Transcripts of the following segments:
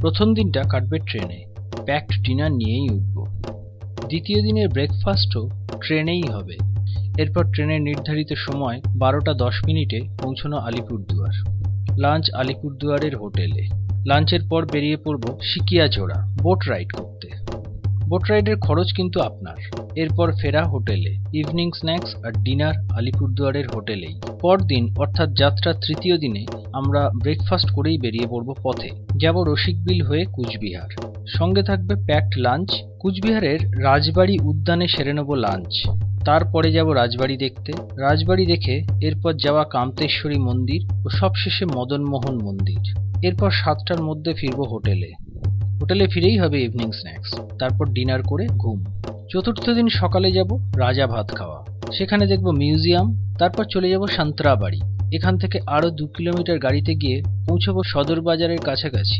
প্রথম দিনটা কাটবে ট্রেনে, প্যাকড ডিনার নিয়েই উঠব। দ্বিতীয় দিনের ব্রেকফাস্টও ট্রেনেই হবে। এরপর ট্রেনের নির্ধারিত সময় 12:10 পৌঁছানো আলিপুরদুয়ার। লাঞ্চ আলিপুরদুয়ারের হোটেলে। লাঞ্চের পর বেরিয়ে পড়ব সিকিয়াঝোড়া বোট রাইড করতে। বোট রাইডের খরচ কিন্তু আপনার। এরপর ফেরা হোটেলে, ইভিনিং স্ন্যাক্স আর ডিনার আলিপুরদুয়ারের হোটেলেই। পরদিন অর্থাৎ যাত্রার তৃতীয় দিনে আমরা ব্রেকফাস্ট করেই বেরিয়ে পড়ব পথে। যাব রসিকবিল হয়ে কুচবিহার। সঙ্গে থাকবে প্যাকড লাঞ্চ। কুচবিহারের রাজবাড়ি উদ্যানে সেরে নেব লাঞ্চ। তারপরে যাব রাজবাড়ি দেখতে। রাজবাড়ি দেখে এরপর যাওয়া কামতেশ্বরী মন্দির ও সবশেষে মদনমোহন মন্দির। এরপর 7টার মধ্যে ফিরব হোটেলে। হোটেলে ফিরেই হবে ইভিনিং স্ন্যাক্স, তারপর ডিনার করে ঘুম। চতুর্থ দিন সকালে যাব রাজা ভাত খাওয়া। সেখানে দেখব মিউজিয়াম। তারপর চলে যাব সান্ত্রাবাড়ি। এখান থেকে আরো 2 কিলোমিটার গাড়িতে গিয়ে পৌঁছাবো সদর বাজারের কাছাকাছি।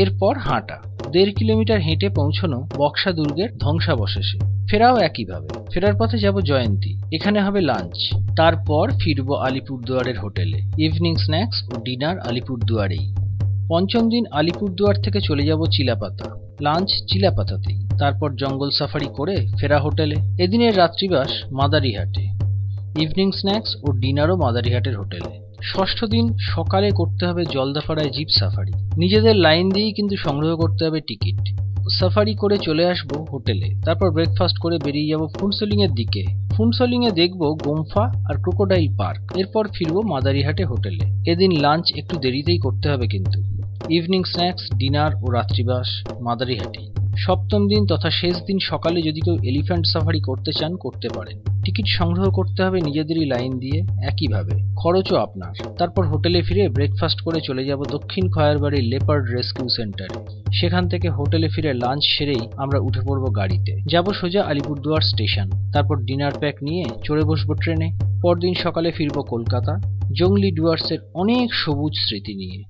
এরপর হাঁটা 1.5 কিলোমিটার হেঁটে পৌঁছানো বক্সা দুর্গের ধ্বংসাবশেষে। ফেরাও একইভাবে। ফেরার পথে যাব জয়ন্তী, এখানে হবে লাঞ্চ। তারপর ফিরবো আলিপুরদুয়ারের হোটেলে। ইভিনিং স্ন্যাক্স ও ডিনার আলিপুরদুয়ারেই। পঞ্চম দিন আলিপুরদুয়ার থেকে চলে যাব চিলাপাতা। লাঞ্চ চিলাপাতাতেই। তারপর জঙ্গল সাফারি করে ফেরা হোটেলে। এদিনের রাত্রিবাস মাদারিহাটে। ইভিনিং স্ন্যাক্স ও ডিনারও মাদারিহাটের হোটেলে। ষষ্ঠ দিন সকালে করতে হবে জলদাপাড়ায় জিপ সাফারি। নিজেদের লাইন দিয়েই কিন্তু সংগ্রহ করতে হবে টিকিট। সাফারি করে চলে আসবো হোটেলে। তারপর ব্রেকফাস্ট করে বেরিয়ে যাব ফুনসোলিং এর দিকে। ফুনসোলিং এ দেখবো গোমফা আর ক্রোকোডাইল পার্ক। এরপর ফিরবো মাদারিহাটে হোটেলে। এদিন লাঞ্চ একটু দেরিতেই করতে হবে কিন্তু। ইভিনিং স্ন্যাক্স, ডিনার ও রাত্রিবাস মাদারিহাটি। সপ্তম দিন তথা শেষ দিন সকালে যদি কেউ এলিফ্যান্ট সাফারি করতে চান করতে পারেন। টিকিট সংগ্রহ করতে হবে নিজেদেরই লাইন দিয়ে, একইভাবে খরচও আপনার। তারপর হোটেলে ফিরে ব্রেকফাস্ট করে চলে যাব দক্ষিণ খয়ারবাড়ির লেপার্ড রেস্কিউ সেন্টারে। সেখান থেকে হোটেলে ফিরে লাঞ্চ সেরেই আমরা উঠে পড়ব গাড়িতে। যাব সোজা আলিপুরদুয়ার স্টেশন। তারপর ডিনার প্যাক নিয়ে চড়ে বসবো ট্রেনে। পরদিন সকালে ফিরব কলকাতা, জংলি ডুয়ার্সের অনেক সবুজ স্মৃতি নিয়ে।